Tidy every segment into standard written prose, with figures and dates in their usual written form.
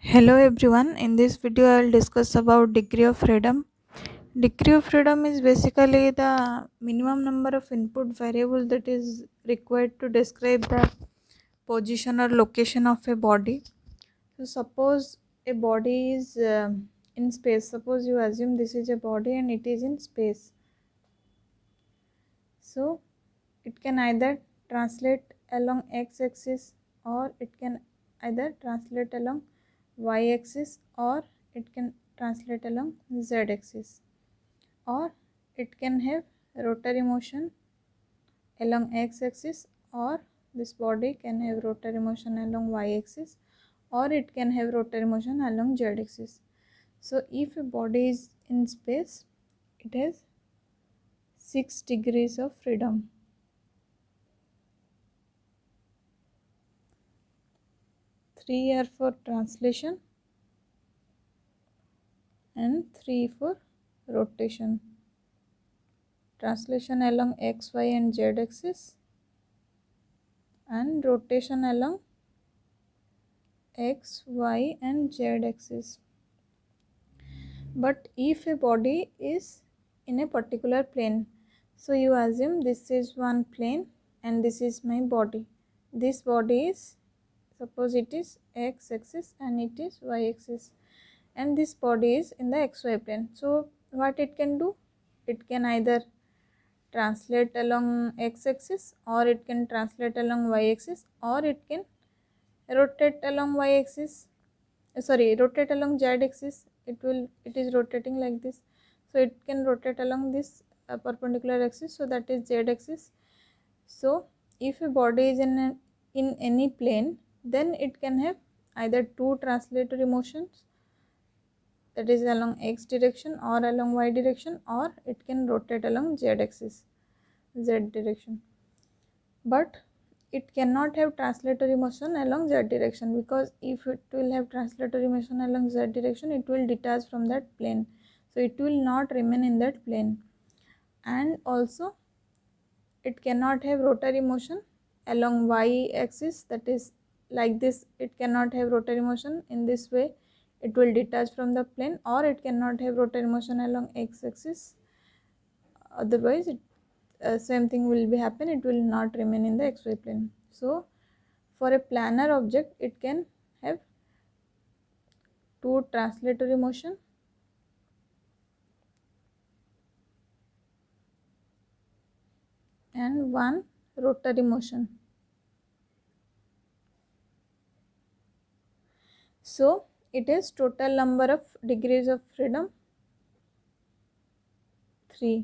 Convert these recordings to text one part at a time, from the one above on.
Hello everyone, in this video I will discuss about degree of freedom. Degree of freedom is basically the minimum number of input variable that is required to describe the position or location of a body. So suppose a body is in space. Suppose you assume this is a body and it is in space. So it can either translate along x-axis or it can either translate along y-axis or it can translate along z-axis, or it can have rotary motion along x-axis, or this body can have rotary motion along y-axis, or it can have rotary motion along z-axis. So if a body is in space, it has 6 degrees of freedom. 3 are for translation and 3 for rotation. Translation along x, y and z axis and rotation along x, y and z axis. But if a body is in a particular plane, so you assume this is one plane and this is my body. This body is, suppose it is x axis and it is y axis, and this body is in the xy plane. So what it can do? It can either translate along x axis, or it can translate along y axis, or it can rotate along y axis, rotate along z axis. It is rotating like this, so it can rotate along this perpendicular axis, so that is z axis. So if a body is in any plane, then it can have either two translatory motions, that is along x direction or along y direction, or it can rotate along z axis, z direction. But it cannot have translatory motion along z direction, because if it will have translatory motion along z direction, it will detach from that plane, so it will not remain in that plane. And also it cannot have rotary motion along y axis, that is like this. It cannot have rotary motion in this way, it will detach from the plane, or it cannot have rotary motion along x axis, otherwise same thing will be happen, it will not remain in the xy plane. So for a planar object, it can have two translatory motion and one rotary motion. So it is total number of degrees of freedom 3.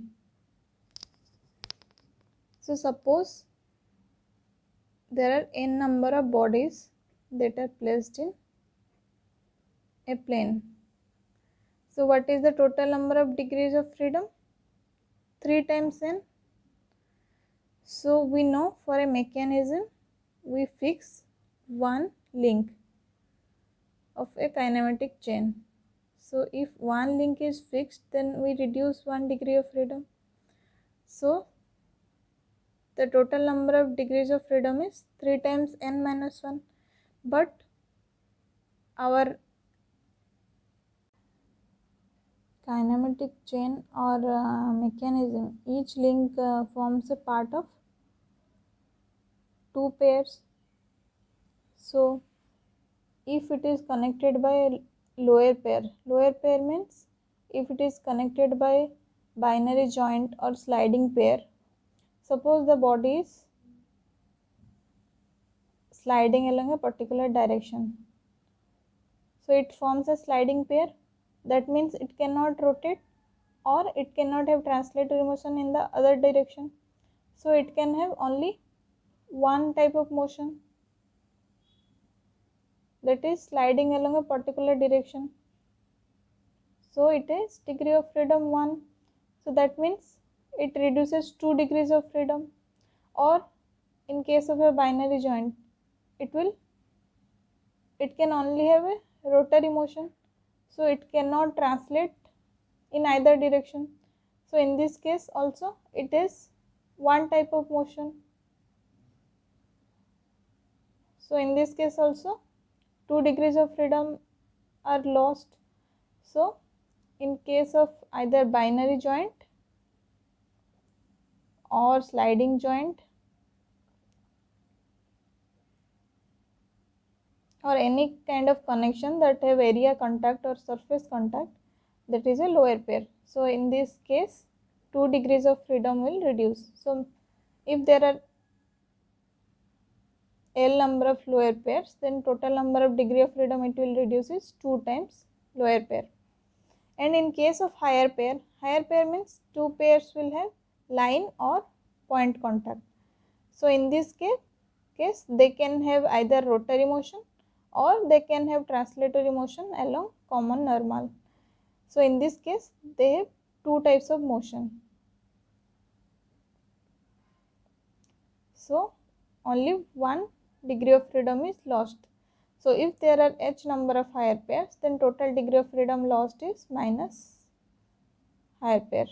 So suppose there are n number of bodies that are placed in a plane. So what is the total number of degrees of freedom? 3 times n. So we know for a mechanism we fix one link of a kinematic chain. So if one link is fixed, then we reduce 1 degree of freedom. So the total number of degrees of freedom is 3 times n minus 1. But our kinematic chain or mechanism, each link forms a part of two pairs. So if it is connected by a lower pair means if it is connected by binary joint or sliding pair. Suppose the body is sliding along a particular direction, so it forms a sliding pair. That means it cannot rotate or it cannot have translatory motion in the other direction, so it can have only one type of motion, that is sliding along a particular direction. So it is degree of freedom 1. So that means it reduces 2 degrees of freedom. Or in case of a binary joint, it can only have a rotary motion, so it cannot translate in either direction. So in this case also it is one type of motion. So in this case also 2 degrees of freedom are lost. So in case of either binary joint or sliding joint or any kind of connection that have area contact or surface contact, that is a lower pair. So in this case 2 degrees of freedom will reduce. So if there are L number of lower pairs, then total number of degree of freedom it will reduce is 2 times lower pair. And in case of higher pair means 2 pairs will have line or point contact. So in this case they can have either rotary motion or they can have translatory motion along common normal. So in this case they have 2 types of motion. So only 1 degree of freedom is lost. So if there are h number of higher pairs, then total degree of freedom lost is minus higher pair.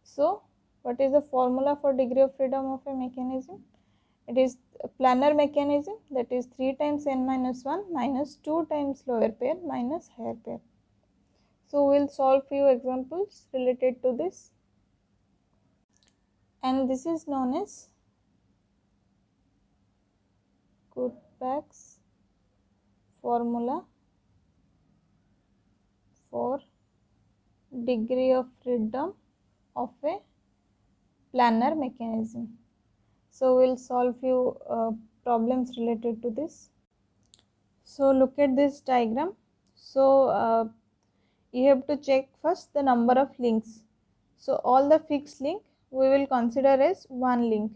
So what is the formula for degree of freedom of a mechanism? It is a planar mechanism, that is 3 times n minus 1 minus 2 times lower pair minus higher pair. So we will solve few examples related to this, and this is known as Kurzbach's formula for degree of freedom of a planar mechanism. So we will solve few problems related to this. So look at this diagram. So you have to check first the number of links. So all the fixed link we will consider as one link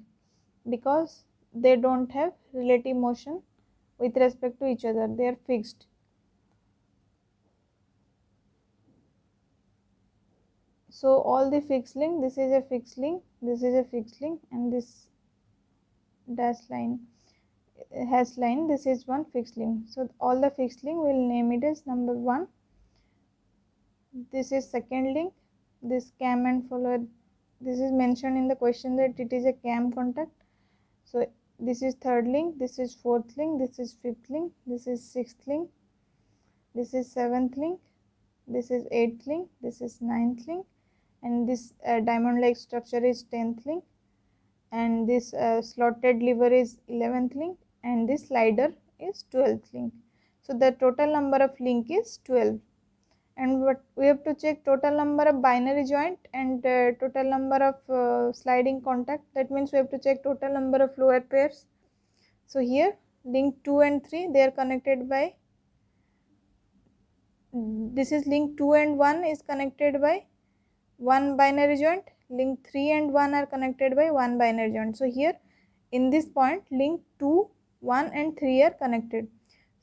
because they don't have relative motion with respect to each other, they are fixed. So all the fixed link, this is a fixed link, this is a fixed link, and this dash line, hash line, this is one fixed link. So all the fixed link we will name it as number 1. This is second link, this cam and follower, this is mentioned in the question that it is a cam contact. So this is third link, this is fourth link, this is fifth link, this is sixth link, this is seventh link, this is eighth link, this is ninth link, and this diamond like structure is 10th link, and this slotted lever is 11th link, and this slider is 12th link. So the total number of link is 12, and what we have to check total number of binary joint and total number of sliding contact. That means we have to check total number of lower pairs. So here link 2 and 3 they are connected by, this is link 2 and 1 is connected by one binary joint, link 3 and 1 are connected by one binary joint. So here in this point link 2, 1 and 3 are connected.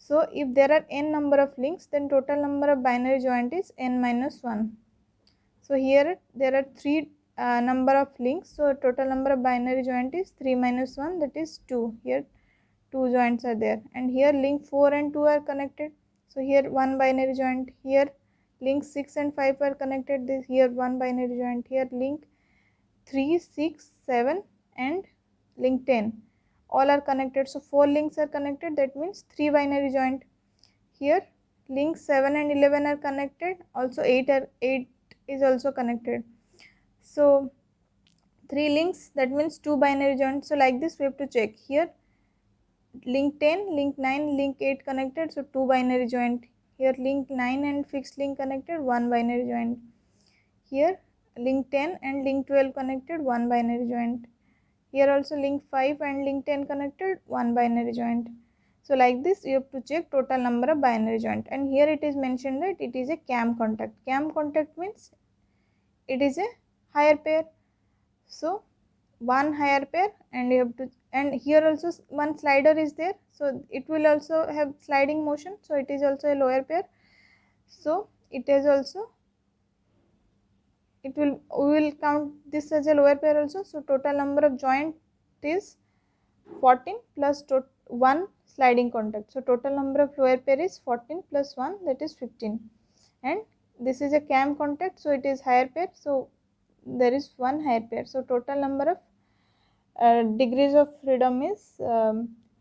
So if there are n number of links, then total number of binary joint is n minus 1. So here there are 3 number of links, so total number of binary joint is 3 minus 1, that is 2. Here 2 joints are there, and here link 4 and 2 are connected. So here one binary joint, here link 6 and 5 are connected, this here one binary joint, here link 3, 6, 7 and link 10 all are connected. So 4 links are connected, that means 3 binary joint. Here links 7 and 11 are connected, also 8 is also connected. So 3 links, that means 2 binary joints. So like this we have to check. Here link 10, link 9, link 8 connected, so 2 binary joint. Here link 9 and fixed link connected, 1 binary joint. Here link 10 and link 12 connected, 1 binary joint. Here also link 5 and link 10 connected, 1 binary joint. So like this you have to check total number of binary joint, and here it is mentioned that it is a cam contact. Cam contact means it is a higher pair. So one higher pair, and you have to, and here also one slider is there, so it will also have sliding motion, so it is also a lower pair. So it is also, we will count this as a lower pair also. So total number of joint is 14 plus 1 sliding contact. So total number of lower pair is 14 plus 1, that is 15, and this is a cam contact, so it is higher pair, so there is one higher pair. So total number of degrees of freedom is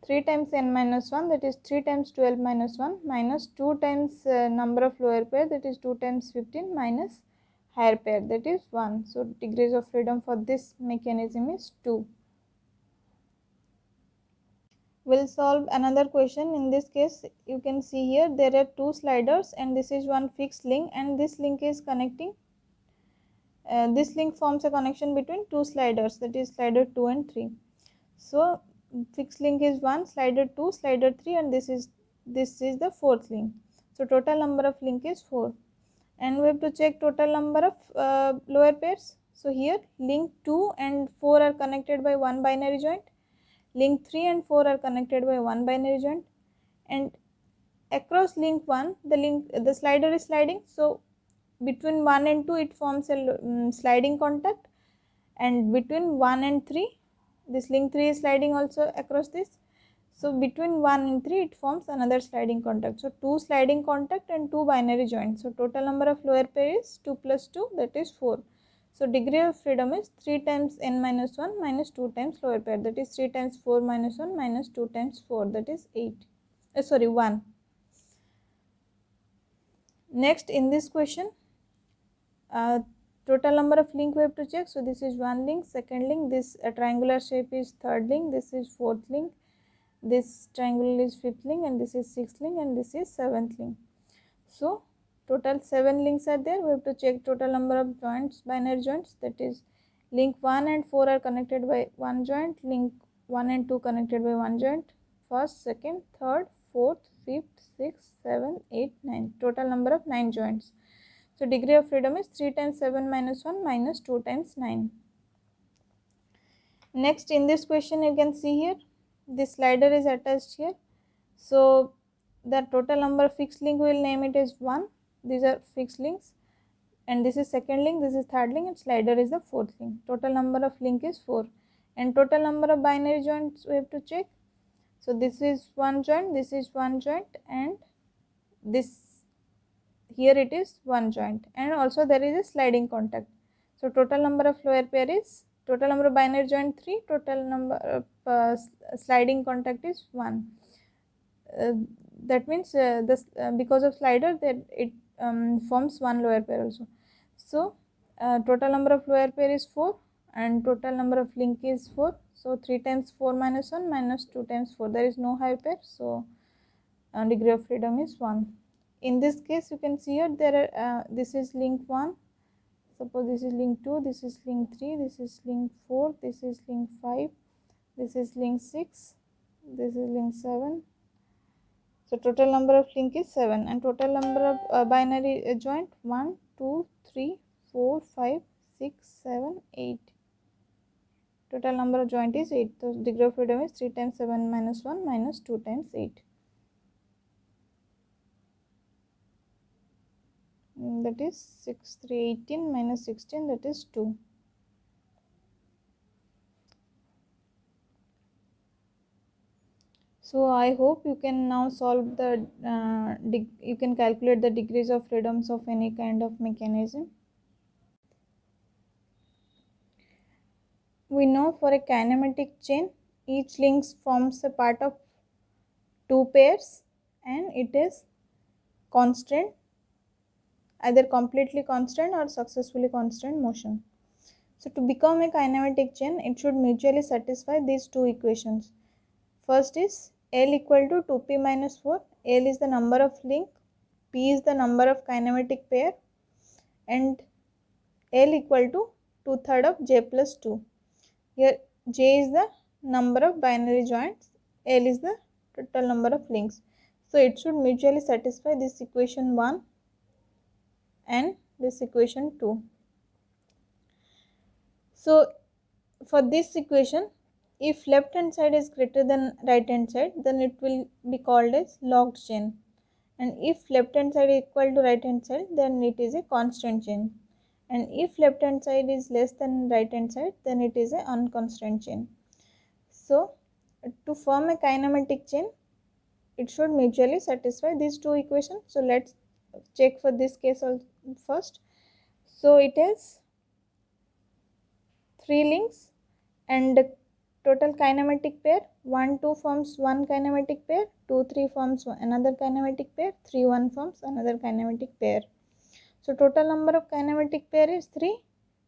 3 times n minus 1, that is 3 times 12 minus 1, minus 2 times number of lower pair, that is 2 times 15, minus higher pair, that is 1. So degrees of freedom for this mechanism is 2. We'll solve another question. In this case, you can see here there are two sliders and this is one fixed link, and this link is connecting. This link forms a connection between two sliders, that is slider 2 and 3. So fixed link is 1, slider 2, slider 3, and this is the fourth link. So total number of link is 4, and we have to check total number of lower pairs. So here link 2 and 4 are connected by one binary joint, link 3 and 4 are connected by one binary joint, and across link 1 the slider is sliding, so between 1 and 2 it forms a sliding contact, and between 1 and 3 this link 3 is sliding also across this, so between 1 and 3 it forms another sliding contact. So 2 sliding contact and 2 binary joints, so total number of lower pair is 2 plus 2, that is 4. So degree of freedom is 3 times n minus 1 minus 2 times lower pair, that is 3 times 4 minus 1 minus 2 times 4, that is 8. 1. Next in this question, total number of link we have to check. So this is one link, second link, this triangular shape is third link, this is fourth link, this triangle is fifth link, and this is sixth link, and this is seventh link. So total 7 links are there. We have to check total number of joints, binary joints, that is link 1 and 4 are connected by one joint, link 1 and 2 connected by one joint, first, second, third, fourth, fifth, sixth, 7, 8, 9, total number of 9 joints. So degree of freedom is 3 times 7 minus 1 minus 2 times 9. Next in this question you can see here this slider is attached here. So the total number of fixed link we will name it as 1. These are fixed links, and this is second link, this is third link, and slider is the fourth link. Total number of link is 4, and total number of binary joints we have to check. So this is one joint, this is one joint, and this here it is one joint, and also there is a sliding contact. So total number of lower pair is, total number of binary joint 3, total number of sliding contact is 1. That means this because of slider that it forms one lower pair also. So total number of lower pair is 4 and total number of link is 4. So 3 times 4 minus 1 minus 2 times 4, there is no higher pair, so degree of freedom is 1. In this case you can see here there are this is link 1, suppose this is link 2, this is link 3, this is link 4, this is link 5, this is link 6, this is link 7. So total number of link is 7, and total number of binary joint 1, 2, 3, 4, 5, 6, 7, 8. Total number of joint is 8. So degree of freedom is 3 times 7 minus 1 minus 2 times 8. That is 6, 3, 18 minus 16, that is 2. So I hope you can now solve the you can calculate the degrees of freedoms of any kind of mechanism. We know for a kinematic chain each link forms a part of two pairs and it is constant, either completely constant or successfully constant motion. So to become a kinematic chain it should mutually satisfy these two equations. First is L equal to 2p minus 4. L is the number of link, P is the number of kinematic pair, and L equal to 2/3 of J plus 2. Here J is the number of binary joints, L is the total number of links. So it should mutually satisfy this equation 1 and this equation 2. So for this equation, if left hand side is greater than right hand side, then it will be called as locked chain, and if left hand side is equal to right hand side, then it is a constant chain, and if left hand side is less than right hand side, then it is a unconstant chain. So to form a kinematic chain it should mutually satisfy these two equations. So let's check for this case first. So it is 3 links and total kinematic pair 1 2 forms one kinematic pair, 2 3 forms another kinematic pair, 3 1 forms another kinematic pair. So total number of kinematic pair is 3,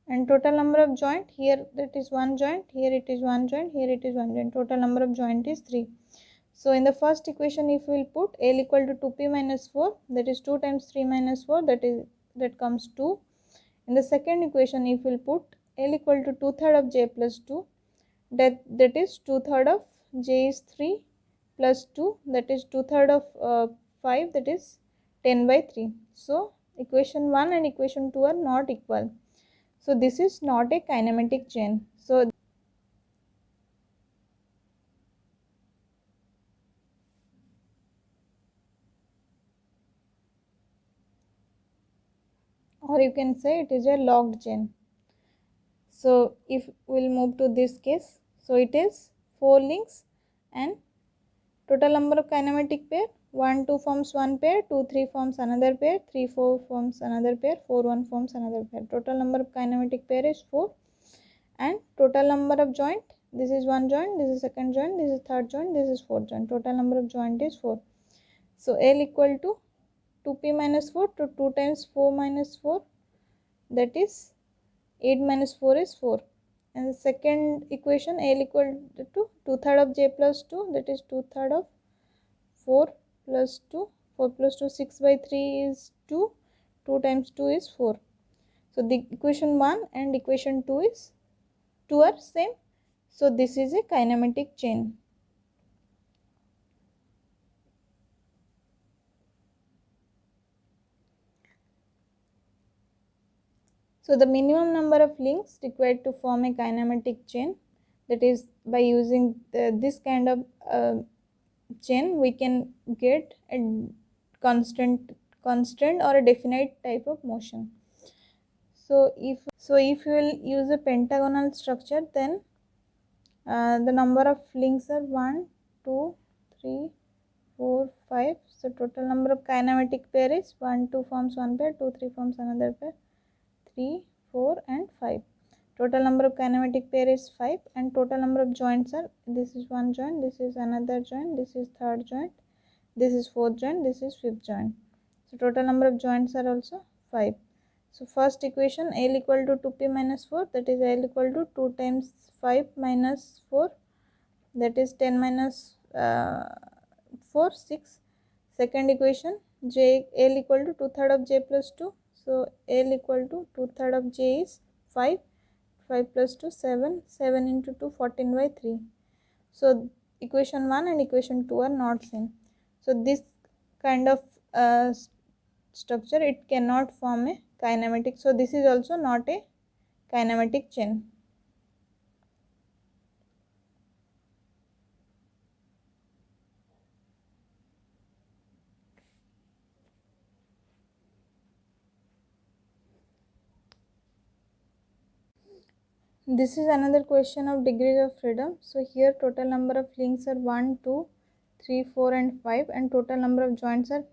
and total number of joint, here that is one joint, here it is one joint, here it is one joint, total number of joint is 3. So in the first equation, if we will put L equal to 2p minus 4, that is 2 times 3 minus 4, that comes 2. In the second equation, if we will put L equal to 2/3 of j plus 2, that is 2/3 of j is 3 plus 2, that is 2/3 of 5, that is 10 by 3. So equation 1 and equation 2 are not equal. So this is not a kinematic chain. So or you can say it is a locked chain. So if we'll move to this case, so it is 4 links and total number of kinematic pair, 1 2 forms one pair, 2 3 forms another pair, 3 4 forms another pair, 4 1 forms another pair. Total number of kinematic pair is 4, and total number of joint, this is one joint, this is second joint, this is third joint, this is fourth joint. Total number of joint is 4. So L equal to 2p minus 4 to 2 times 4 minus 4, that is 8 minus 4 is 4. And the second equation, L equal to 2/3 of j plus 2, that is 2/3 of 4 plus 2, 4 plus 2, 6 by 3 is 2, 2 times 2 is 4. So the equation 1 and equation 2 are same. So this is a kinematic chain. So the minimum number of links required to form a kinematic chain, that is by using this kind of chain, we can get a constant or a definite type of motion. So if you will use a pentagonal structure, then the number of links are 1 2 3 4 5. So total number of kinematic pair is 1 2 forms one pair, 2 3 forms another pair, 3 4 and 5. Total number of kinematic pair is 5, and total number of joints are, this is one joint, this is another joint, this is third joint, this is fourth joint, this is fifth joint. So total number of joints are also 5. So first equation, L equal to 2p minus 4, that is L equal to 2 times 5 minus 4, that is 10 minus 4 6. Second equation, J L equal to 2/3 of j plus 2. So L equal to 2/3 of j is 5, 5 plus 2 7, 7 into 2 14 by 3. So equation 1 and equation 2 are not same. So this kind of structure, it cannot form a kinematic. So this is also not a kinematic chain. This is another question of degrees of freedom. So here total number of links are 1 2 3 4 and 5, and total number of joints are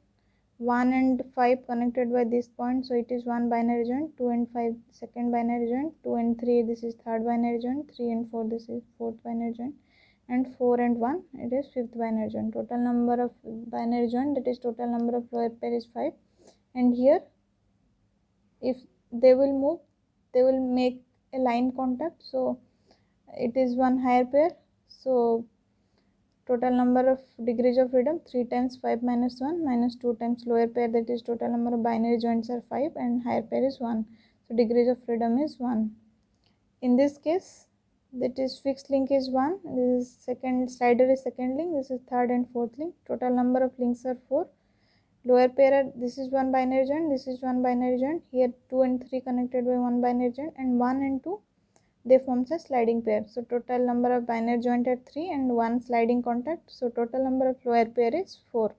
1 and 5 connected by this point. So it is one binary joint, 2 and 5 second binary joint, 2 and 3 this is third binary joint, 3 and 4 this is fourth binary joint, and 4 and 1 it is fifth binary joint. Total number of binary joint, that is total number of lower pair is 5. And here if they will move, they will make a line contact. So it is one higher pair. So total number of degrees of freedom, 3 times 5 minus 1 minus 2 times lower pair, that is total number of binary joints are 5 and higher pair is 1. So degrees of freedom is 1. In this case, that is fixed link is 1, this is second slider is second link, this is third and fourth link. Total number of links are 4. Lower pair are, this is one binary joint, this is one binary joint, here 2 and 3 connected by one binary joint, and 1 and 2 they forms a sliding pair. So total number of binary joint are 3 and 1 sliding contact. So total number of lower pair is 4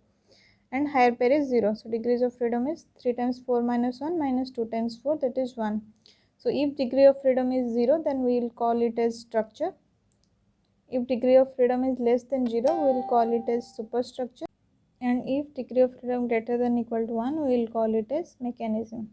and higher pair is 0. So degrees of freedom is 3 times 4 minus 1 minus 2 times 4, that is 1. So if degree of freedom is 0, then we will call it as structure. If degree of freedom is less than 0, we will call it as superstructure. And if degree of freedom greater than equal to 1, we will call it as mechanism.